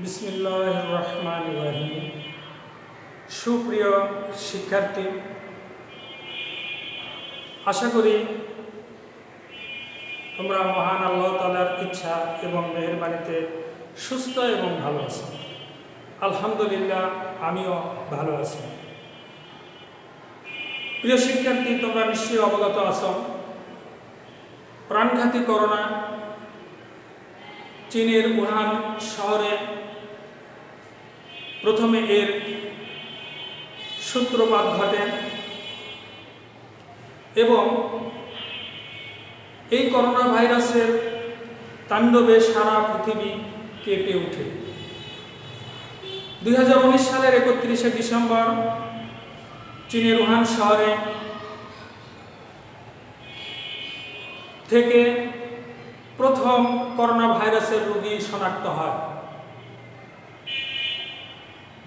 বিসমিল্লাহির রহমানির রহিম। সুপ্রিয় শিক্ষার্থী, আশা করি তোমরা মহান আল্লাহ তাআলার ইচ্ছা এবং মেহেরবানিতে সুস্থ এবং ভালো আছো। আলহামদুলিল্লাহ, আমিও ভালো আছি। প্রিয় শিক্ষার্থী, তোমরা নিশ্চয়ই অবগত আছো, প্রাণঘাতী করোনা চীনের উহান শহরে প্রথমে এর সূত্রপাত ঘটে এবং এই করোনা ভাইরাসের তাণ্ডবে সারা পৃথিবী কেঁপে ওঠে। 2019 সালের 31শে ডিসেম্বর চীনের উহান শহরে থেকে প্রথম করোনা ভাইরাসের রোগী শনাক্ত হয়।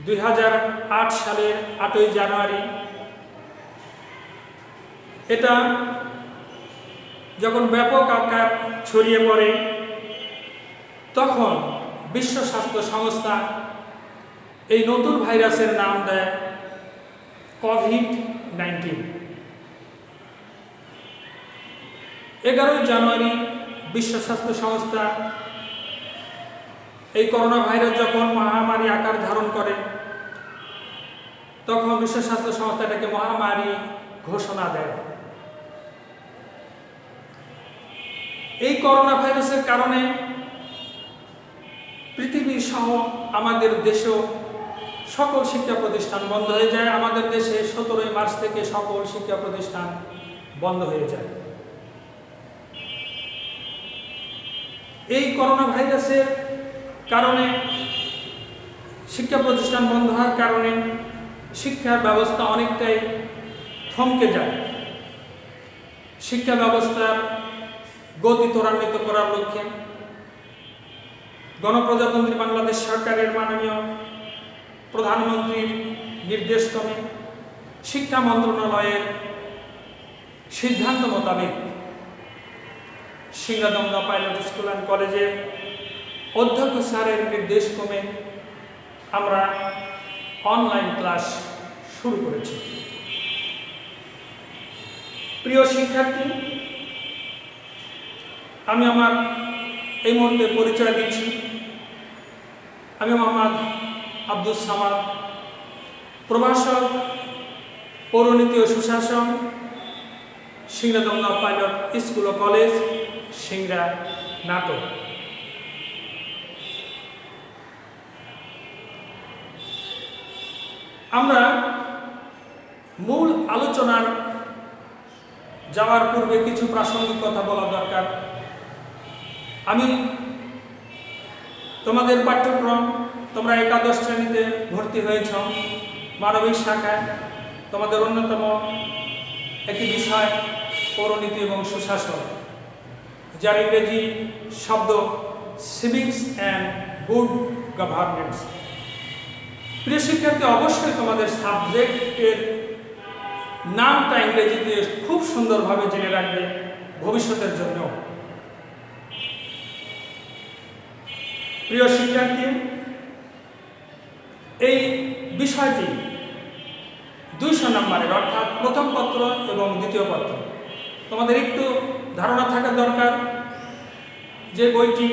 2008 সালের 8ই জানুয়ারি এটা যখন ব্যাপক আকার ছড়িয়ে পড়ে, তখন বিশ্ব স্বাস্থ্য সংস্থা এই নতুন ভাইরাসের নাম দেয় কোভিড-19। 11ই জানুয়ারি বিশ্ব স্বাস্থ্য সংস্থা এই করোনা ভাইরাস যখন মহামারী আকার ধারণ করে, তখন বিশ্ব স্বাস্থ্য সংস্থা এটাকে মহামারী ঘোষণা দেয়। এই করোনা ভাইরাসের কারণে পৃথিবী সহ আমাদের দেশেও সকল শিক্ষা প্রতিষ্ঠান বন্ধ হয়ে যায়। আমাদের দেশে 17ই মার্চ থেকে সকল শিক্ষা প্রতিষ্ঠান বন্ধ হয়ে যায়। এই করোনা ভাইরাসের কারণে শিক্ষা প্রতিষ্ঠান বন্ধ হওয়ার কারণে শিক্ষার ব্যবস্থা অনেকটাই থমকে যায়। শিক্ষা ব্যবস্থার গতি ত্বরান্বিত করার লক্ষ্যে গণপ্রজাতন্ত্রী বাংলাদেশ সরকারের মাননীয় প্রধানমন্ত্রীর নির্দেশক্রমে শিক্ষা মন্ত্রণালয়ের সিদ্ধান্ত মোতাবেক সিংড়াদমদা পাইলট স্কুল অ্যান্ড কলেজের অধ্যক্ষ স্যারের নির্দেশক্রমে আমরা অনলাইন ক্লাস শুরু করেছি। প্রিয় শিক্ষার্থী, আমি আমার এই মুহূর্তে পরিচয় দিচ্ছি। আমি মোহাম্মদ আব্দুস সামাদ, প্রভাষক, পৌরনীতি ও সুশাসন, সিংড়াদমদা পাইলট স্কুল ও কলেজ, সিংড়া, নাটোর। আমরা মূল আলোচনার যাওয়ার পূর্বে কিছু প্রাসঙ্গিক কথা বলা দরকার। আমি তোমাদের পাঠ্যক্রম, তোমরা একাদশ শ্রেণীতে ভর্তি হয়েছ, মানবিক শাখায় তোমাদের অন্যতম একটি বিষয় পৌরনীতি এবং সুশাসন, যার ইংরেজি শব্দ সিভিক্স অ্যান্ড গুড গভর্নেন্স। প্রিয় শিক্ষার্থী, অবশ্যই তোমাদের সাবজেক্টের নামটা ইংরেজিতে খুব সুন্দরভাবে জেনে রাখবে ভবিষ্যতের জন্য। প্রিয় শিক্ষার্থী, এই বিষয়টি 200 নম্বরের, অর্থাৎ প্রথম পত্র এবং দ্বিতীয় পত্র। তোমাদের একটু ধারণা থাকা দরকার যে বইটি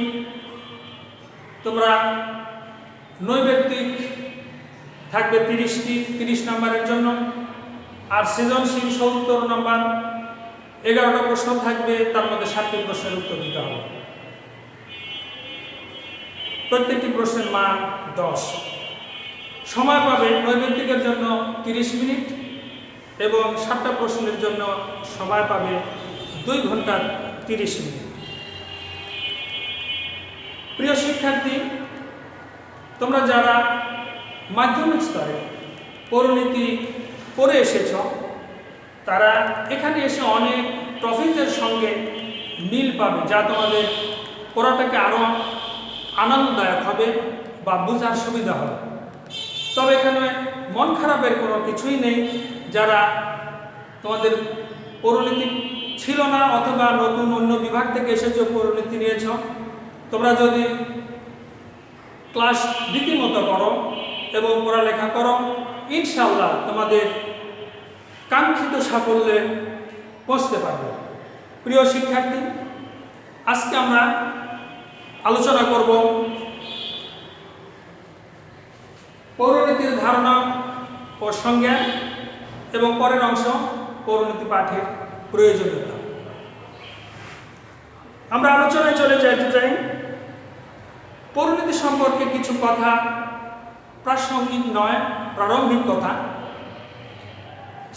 তোমরা নৈবেত্তিক থাকবে 30 নম্বরের জন্য, আর সৃজনশীল 70 নম্বর, 11টা প্রশ্ন থাকবে, তার মধ্যে 7টি প্রশ্নের উত্তর দিতে হবে। প্রত্যেকটি প্রশ্নের মান 10। সময় পাবে নৈবেত্তিকের জন্য 30 মিনিট এবং 7টা প্রশ্নের জন্য সময় পাবে 2 ঘন্টা 30 মিনিট। প্রিয় শিক্ষার্থী, তোমরা যারা মাধ্যমিক স্তরে পৌরনীতি পড়ে এসেছ, তারা এখানে এসে অনেক টপিকের সঙ্গে মিল পাবে, যা তোমাদের পড়াটাকে আরও আনন্দদায়ক হবে বা বোঝার সুবিধা হবে। তবে এখানে মন খারাপের কোনো কিছুই নেই। যারা তোমাদের পৌরনীতি ছিল না অথবা নতুন অন্য বিভাগ থেকে এসেছো, পৌরনীতি নিয়েছ, তোমরা যদি ক্লাস রীতিমতো করো এবং পড়ালেখা করো, ইনশাআল্লাহ তোমাদের কাঙ্ক্ষিত সাফল্যে পৌঁছতে পারবে। প্রিয় শিক্ষার্থী, আজকে আমরা আলোচনা করব পৌরনীতির ধারণা ও সংজ্ঞা এবং পরের অংশ পৌরনীতি পাঠের প্রয়োজনীয়তা। আমরা আলোচনায় চলে যেতে চাই। পৌরনীতি সম্পর্কে কিছু কথা প্রাসঙ্গিক নয়, প্রারম্ভিক কথা।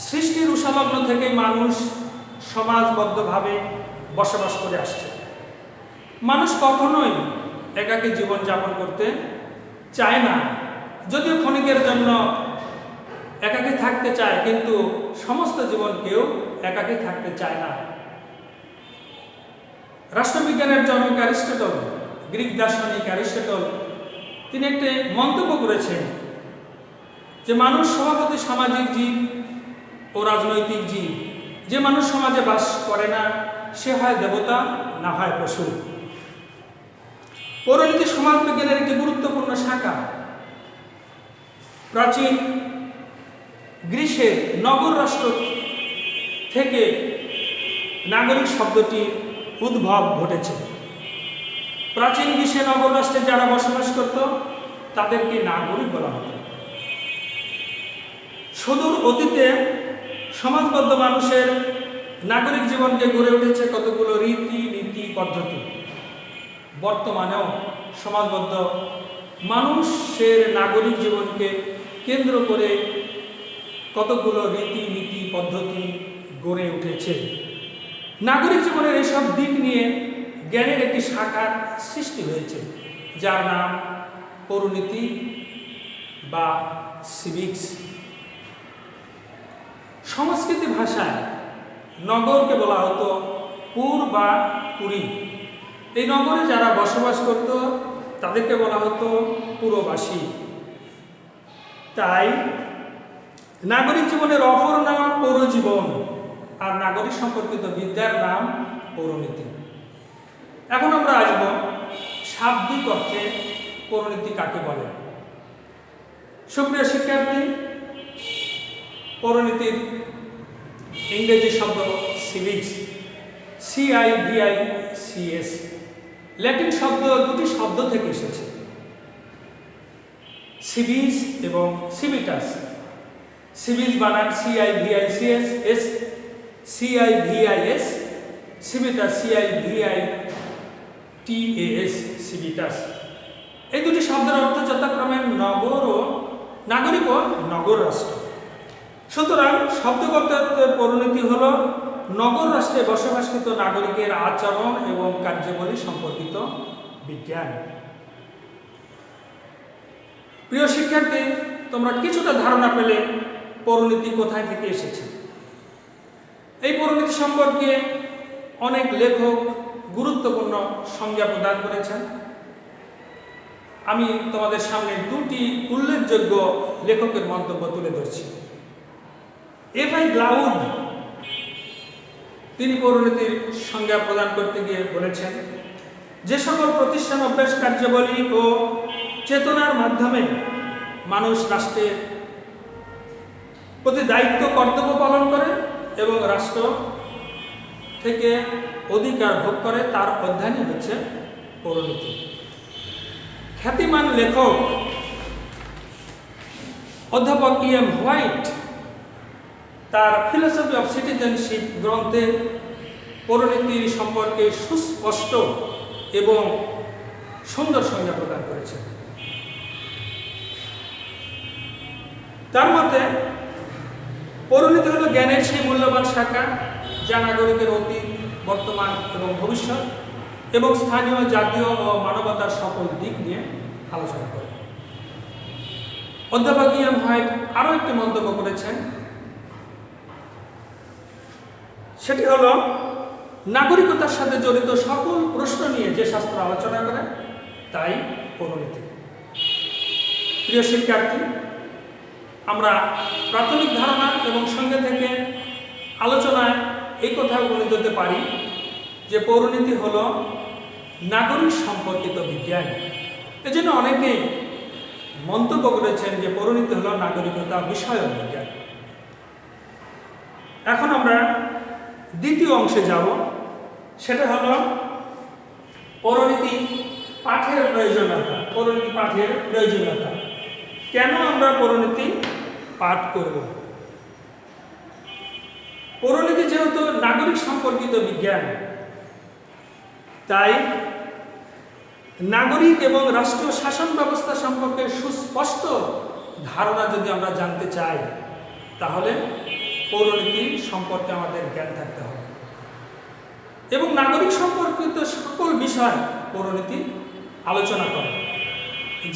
সৃষ্টির উষালগ্ন থেকে মানুষ সমাজবদ্ধভাবে বসবাস করে আসছে। মানুষ কখনোই একাকী জীবন যাপন করতে চায় না, যদিও ক্ষণিকের জন্য একাকী থাকতে চায়, কিন্তু সমস্ত জীবন কেউ একাকী থাকতে চায় না। রাষ্ট্রবিজ্ঞানের জনক অ্যারিস্টটল, গ্রিক দার্শনিক অ্যারিস্টটল, তিনি একটি মন্তব্য করেছেন যে মানুষ স্বভাবতই সামাজিক জীব ও রাজনৈতিক জীব। যে মানুষ সমাজে বাস করে না সে হয় দেবতা, না হয় পশু। পৌরনীতি সমাজবিজ্ঞানের একটি গুরুত্বপূর্ণ শাখা। প্রাচীন গ্রীসের নগর রাষ্ট্র থেকে নাগরিক শব্দটির উদ্ভব ঘটেছে। প্রাচীন গ্রীসে নগর রাষ্ট্রে যারা বসবাস করত তাদেরকে নাগরিক বলা হতো। সুদূর অতীতে সমাজবদ্ধ মানুষের নাগরিক জীবনকে গড়ে উঠেছে কতগুলো রীতি নীতি পদ্ধতি। বর্তমানেও সমাজবদ্ধ মানুষের নাগরিক জীবনকে কেন্দ্র করে কতগুলো রীতি নীতি পদ্ধতি গড়ে উঠেছে। নাগরিক জীবনের এসব দিক নিয়ে জ্ঞানের একটি শাখার সৃষ্টি হয়েছে, যার নাম পৌরনীতি বা সিভিক্স। সংস্কৃতি ভাষায় নগরকে বলা হতো পুর বা পুরী। এই নগরে যারা বসবাস করত তাদেরকে বলা হতো পুরবাসী। তাই নাগরিক জীবনের অপর নাম পৌরজীবন, আর নাগরিক সম্পর্কিত বিদ্যার নাম পৌরনীতি। এখন আমরা আসব শাব্দিক অর্থে পৌরনীতি কাকে বলে। সুপ্রিয় শিক্ষার্থী, পৌরনীতির ইংরেজি শব্দ সিভিক্স, CIVICS। ল্যাটিন শব্দ দুটি শব্দ থেকে এসেছে, সিভিস এবং সিভিটাস। সিভিস বানান CIVICS, CIVIS, civitas CIVITAS, civitas. এই দুটি শব্দের অর্থ যথাক্রমে নগর ও নাগরিক ও নগর রাষ্ট্র। সুতরাং শব্দগত পৌরনীতি হল নগর রাষ্ট্রে বসবাসকৃত নাগরিকের আচরণ এবং কার্যাবলী সম্পর্কিত বিজ্ঞান। প্রিয় শিক্ষার্থী, তোমরা কিছুটা ধারণা পেলে পৌরনীতি কোথায় থেকে এসেছে। এই পৌরনীতি সম্পর্কে অনেক লেখক গুরুত্বপূর্ণ সংজ্ঞা প্রদান করেছেন। আমি তোমাদের সামনে দুটি উল্লেখযোগ্য লেখকের মন্তব্য তুলে ধরছি। F.I. গ্লাউড তিনি পৌরনীতির সংজ্ঞা প্রদান করতে গিয়ে বলেছেন, যে সকল প্রতিষ্ঠান অভ্যাস কার্যাবলী ও চেতনার মাধ্যমে মানুষ রাষ্ট্রের প্রতি দায়িত্ব কর্তব্য পালন করে এবং রাষ্ট্র থেকে অধিকার ভোগ করে, তার অধ্যয়নই হচ্ছে পৌরনীতি। খ্যাতিমান লেখক অধ্যাপক E.M. হোয়াইট তার ফিলোসফি অফ সিটিজেনশিপ গ্রন্থে পৌরনীতির সম্পর্কে সুস্পষ্ট এবং সুন্দর সংজ্ঞা প্রদান করেছেন। তার মতে পৌরনীতি হল জ্ঞানের সেই মূল্যবান শাখা যা নাগরিকের অতীত, বর্তমান এবং ভবিষ্যৎ এবং স্থানীয়, জাতীয় ও মানবতার সকল দিক নিয়ে আলোচনা করে। অধ্যাপক E.M. হোয়াইট আরও একটি মন্তব্য করেছেন, সেটি হল নাগরিকতার সাথে জড়িত সকল প্রশ্ন নিয়ে যে শাস্ত্র আলোচনা করে তাই পৌরনীতি। প্রিয় শিক্ষার্থী, আমরা প্রাথমিক ধারণা এবং সঙ্গে থেকে আলোচনায় এই কথা উপনীত হতে পারি যে পৌরনীতি হল নাগরিক সম্পর্কিত বিজ্ঞান। এজন্য অনেকেই মন্তব্য করেছেন যে পৌরনীতি হল নাগরিকতা বিষয়ক বিজ্ঞান। এখন আমরা দ্বিতীয় অংশে যাব, সেটা হলো পৌরনীতি পাঠের প্রয়োজনীয়তা। পৌরনীতি পাঠের প্রয়োজনীয়তা, কেন আমরা পৌরনীতি পাঠ করব? পৌরনীতি যেহেতু নাগরিক সম্পর্কিত বিজ্ঞান, তাই নাগরিক এবং রাষ্ট্রীয় শাসন ব্যবস্থা সম্পর্কে সুস্পষ্ট ধারণা যদি আমরা জানতে চাই, তাহলে পৌরনীতি সম্পর্কে আমাদের জ্ঞান থাকতে হবে। এবং নাগরিক সম্পর্কিত সকল বিষয় পৌরনীতি আলোচনা করে।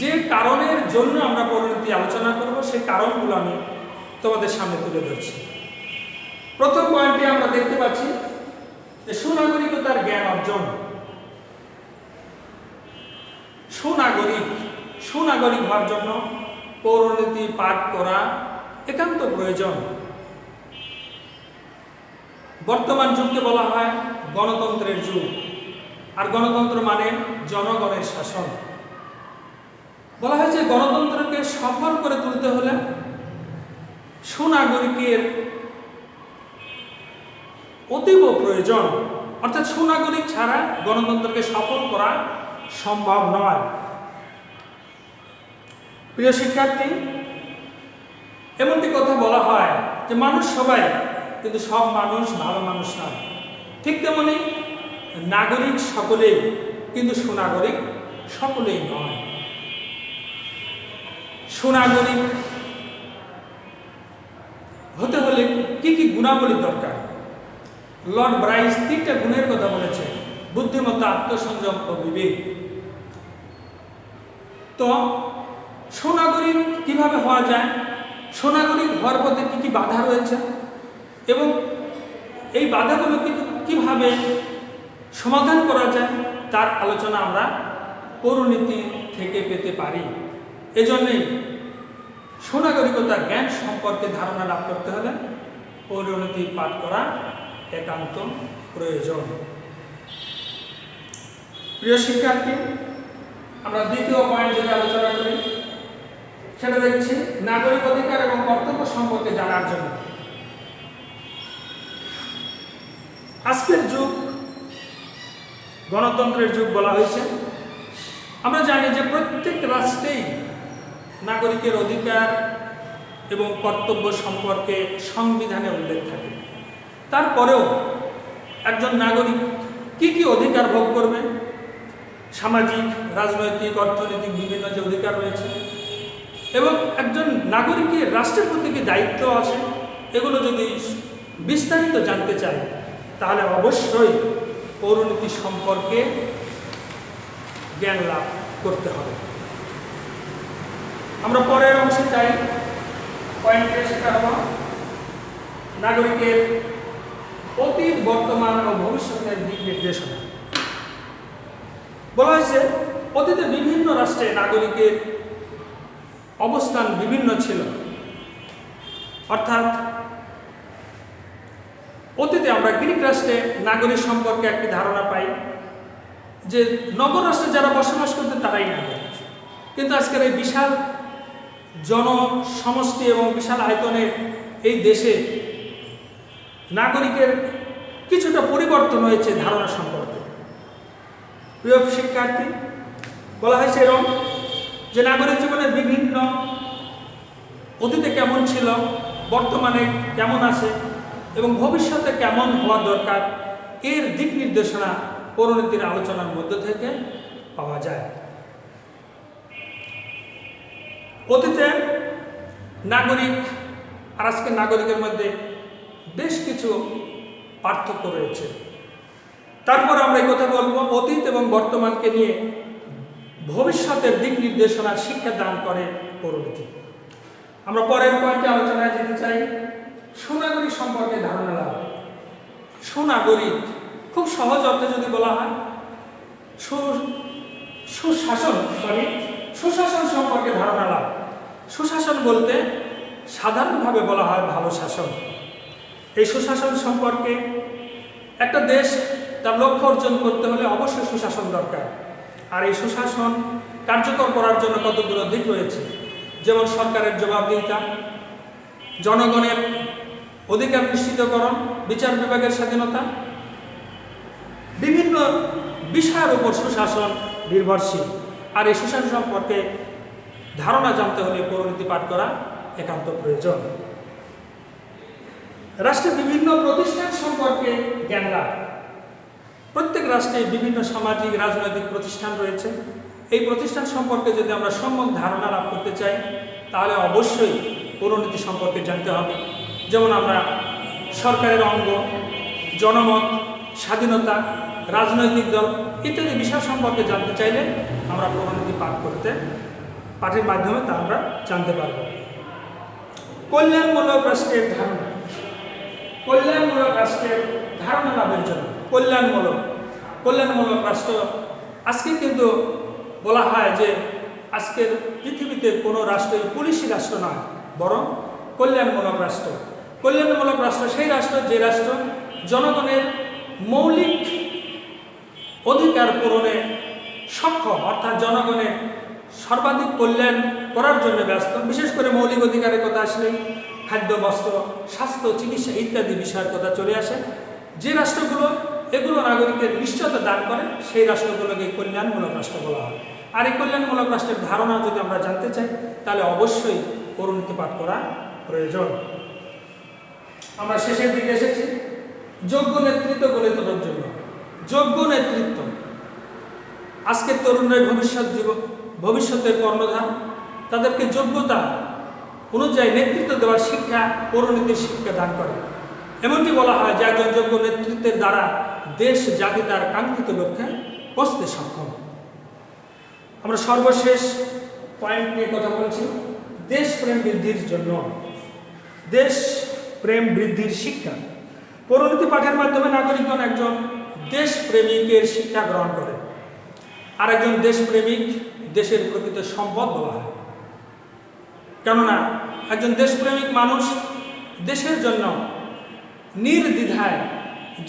যে কারণের জন্য আমরা পৌরনীতি আলোচনা করব, সেই কারণগুলো আমি তোমাদের সামনে তুলে ধরছি। প্রথম পয়েন্টে আমরা দেখতে পাচ্ছি যে সুনাগরিকতার জ্ঞান অর্জন। সুনাগরিক হওয়ার জন্য পৌরনীতি পাঠ করা একান্ত প্রয়োজন। বর্তমান যুগকে বলা হয় গণতন্ত্রের যুগ, আর গণতন্ত্র মানে জনগণের শাসন। বলা হয় যে গণতন্ত্রকে সফল করে তুলতে হলে সুনাগরিকের অতীব প্রয়োজন, অর্থাৎ সুনাগরিক ছাড়া গণতন্ত্রকে সফল করা সম্ভব নয়। প্রিয় শিক্ষার্থী, এমনটি কথা বলা হয় যে মানুষ সবাই, কিন্তু সব মানুষ ভালো মানুষ নয়। ঠিক তেমনি নাগরিক সকলেই, কিন্তু সুনাগরিক সকলেই নয়। সুনাগরিক হতে হলে কি কি গুণাবলী দরকার? লর্ড ব্রাইস 3টা গুণের কথা বলেছে: বুদ্ধিমত্তা, আত্মসংযম ও বিবেক। তো সুনাগরিক কিভাবে হওয়া যায়, সুনাগরিক হওয়ার পথে কি কি বাধা রয়েছে, এবং এই বাধাগুলো কিভাবে সমাধান করা যায়, তার আলোচনা আমরা পৌরনীতি থেকে পেতে পারি। এজন্যই সুনাগরিকতার জ্ঞান সম্পর্কে ধারণা লাভ করতে হলে পৌরনীতি পাঠ করা একান্ত প্রয়োজন। প্রিয় শিক্ষার্থী, আমরা দ্বিতীয় পয়েন্ট যেটা আলোচনা করি, সেটা দেখছি নাগরিক অধিকার এবং কর্তব্য সম্পর্কে জানার জন্য। আজকের যুগ গণতন্ত্রের যুগ বলা হয়েছে। আমরা জানি যে প্রত্যেক রাষ্ট্রেই নাগরিকের অধিকার এবং কর্তব্য সম্পর্কে সংবিধানে উল্লেখ থাকে। তারপরেও একজন নাগরিক কি কি অধিকার ভোগ করবে, সামাজিক, রাজনৈতিক, অর্থনৈতিক বিভিন্ন যে অধিকার রয়েছে, এবং একজন নাগরিকের রাষ্ট্রের প্রতি কি দায়িত্ব আছে, এগুলো যদি বিস্তারিত জানতে চাই, তাহলে অবশ্যই পৌরনীতি সম্পর্কে জ্ঞান লাভ করতে হবে। আমরা পরের অংশে চাই পয়েন্টে, সেটা হলো নাগরিকের অতীত, বর্তমান ও ভবিষ্যতের দিক নির্দেশনা। বলা হয়েছে অতীতে বিভিন্ন রাষ্ট্রে নাগরিকের অবস্থান বিভিন্ন ছিল। অর্থাৎ অতীতে আমরা গ্রিক রাষ্ট্রে নাগরিক সম্পর্কে একটি ধারণা পাই যে নগর রাষ্ট্রে যারা বসবাস করতেন তারাই নাগরিক। কিন্তু আজকের এই বিশাল জনসমষ্টি এবং বিশাল আয়তনের এই দেশে নাগরিকের কিছুটা পরিবর্তন হয়েছে ধারণা সম্পর্কে। প্রিয় শিক্ষার্থী, বলা হয়েছে এরকম যে নাগরিক জীবনের বিভিন্ন অতীতে কেমন ছিল, বর্তমানে কেমন আছে এবং ভবিষ্যতে কেমন হওয়া দরকার, এর দিক নির্দেশনা পৌরনীতির আলোচনার মধ্য থেকে পাওয়া যায়। অতীতে নাগরিক আর আজকের নাগরিকের মধ্যে বেশ কিছু পার্থক্য রয়েছে। তারপর আমরা এই কথা বলবো অতীত এবং বর্তমানকে নিয়ে ভবিষ্যতের দিক নির্দেশনার শিক্ষা দান করে পৌরনীতি। আমরা পরের পয়েন্টে আলোচনায় যেতে চাই সুনাগরিক সম্পর্কে ধারণা লাভ। সুনাগরিক খুব সহজ অর্থে যদি বলা হয় সুশাসন সম্পর্কে ধারণা লাভ। সুশাসন বলতে সাধারণভাবে বলা হয় ভালো শাসন। এই সুশাসন সম্পর্কে একটা দেশ তার লক্ষ্য অর্জন করতে হলে অবশ্যই সুশাসন দরকার, আর এই সুশাসন কার্যকর করার জন্য কতগুলো দিক রয়েছে, যেমন সরকারের জবাবদিহিতা, জনগণের অধিকার নিশ্চিতকরণ, বিচার বিভাগের স্বাধীনতা, বিভিন্ন বিষয়ের উপর সুশাসন নির্ভরশীল। আর এই সুশাসন সম্পর্কে ধারণা জানতে হলে পৌরনীতি পাঠ করা একান্ত প্রয়োজন। রাষ্ট্রের বিভিন্ন প্রতিষ্ঠান সম্পর্কে জ্ঞান লাভ। প্রত্যেক রাষ্ট্রে বিভিন্ন সামাজিক রাজনৈতিক প্রতিষ্ঠান রয়েছে। এই প্রতিষ্ঠান সম্পর্কে যদি আমরা সম্যক ধারণা লাভ করতে চাই, তাহলে অবশ্যই পৌরনীতি সম্পর্কে জানতে হবে। যেমন আমরা সরকারের অঙ্গ, জনমত, স্বাধীনতা, রাজনৈতিক দল ইত্যাদি বিষয় সম্পর্কে জানতে চাইলে আমরা পৌরনীতি পাঠের মাধ্যমে তা আমরা জানতে পারব। কল্যাণমূলক রাষ্ট্রের ধারণা। কল্যাণমূলক রাষ্ট্রের ধারণা লাভের জন্য কল্যাণমূলক রাষ্ট্র, আজকে কিন্তু বলা হয় যে আজকের পৃথিবীতে কোনো রাষ্ট্রই পুলিশি রাষ্ট্র নয়, বরং কল্যাণমূলক রাষ্ট্র। কল্যাণমূলক রাষ্ট্র সেই রাষ্ট্র যে রাষ্ট্র জনগণের মৌলিক অধিকার পূরণে সক্ষম, অর্থাৎ জনগণের সর্বাধিক কল্যাণ করার জন্য ব্যস্ত। বিশেষ করে মৌলিক অধিকারের কথা আসলে খাদ্য, বস্ত্র, স্বাস্থ্য, চিকিৎসা ইত্যাদি বিষয়ের কথা চলে আসে। যে রাষ্ট্রগুলো এগুলো নাগরিকের নিশ্চয়তা দান করে সেই রাষ্ট্রগুলোকে কল্যাণমূলক রাষ্ট্র বলা হয়। আর এই কল্যাণমূলক রাষ্ট্রের ধারণা যদি আমরা জানতে চাই, তাহলে অবশ্যই পৌরনীতি পাঠ করা প্রয়োজন। আমরা শেষের দিকে এসেছি। যোগ্য নেতৃত্ব গড়ে তোলার জন্য। যোগ্য নেতৃত্ব, আজকের তরুণরাই ভবিষ্যতের কর্ণধার। তাদেরকে যোগ্যতা অনুযায়ী নেতৃত্ব দেওয়ার শিক্ষা পৌরনীতির শিক্ষা দান করে। এমনটি বলা হয় যে একজন যোগ্য নেতৃত্বের দ্বারা দেশ জাতি তার কাঙ্ক্ষিত লক্ষ্যে পৌঁছতে সক্ষম। আমরা সর্বশেষ পয়েন্ট নিয়ে কথা বলছি, দেশপ্রেম বৃদ্ধির জন্য। দেশপ্রেম বৃদ্ধির শিক্ষা। পৌরনীতি পাঠের মাধ্যমে নাগরিকগণ একজন দেশপ্রেমিকের শিক্ষা গ্রহণ করে। আর একজন দেশপ্রেমিক দেশের প্রকৃত সম্পদ বলা হয়। কেননা একজন দেশপ্রেমিক মানুষ দেশের জন্য নির্দ্বিধায়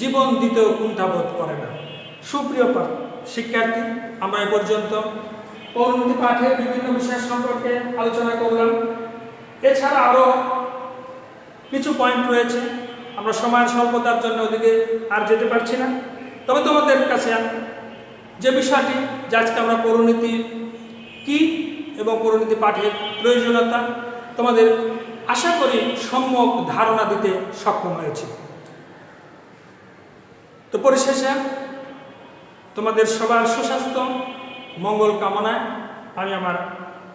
জীবন দিতেও কুণ্ঠাবোধ করে না। সুপ্রিয় শিক্ষার্থী, আমরা এ পর্যন্ত পৌরনীতি পাঠের বিভিন্ন বিষয় সম্পর্কে আলোচনা করলাম। এছাড়া আরও কিছু পয়েন্ট রয়েছে, আমরা সময়ের স্বল্পতার জন্য ওদিকে আর যেতে পারছি না। তবে তোমাদের কাছে যে বিষয়টি, যে আজকে আমরা পৌরনীতি কী এবং পৌরনীতি পাঠের প্রয়োজনীয়তা তোমাদের আশা করি সম্যক ধারণা দিতে সক্ষম হয়েছে। তো পরিশেষে তোমাদের সবার সুস্বাস্থ্য মঙ্গল কামনায় আমি আমার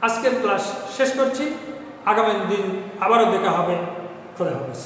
আজকের ক্লাস শেষ করছি। আগামী দিন আবারও দেখা হবে। খোদা হাফেজ।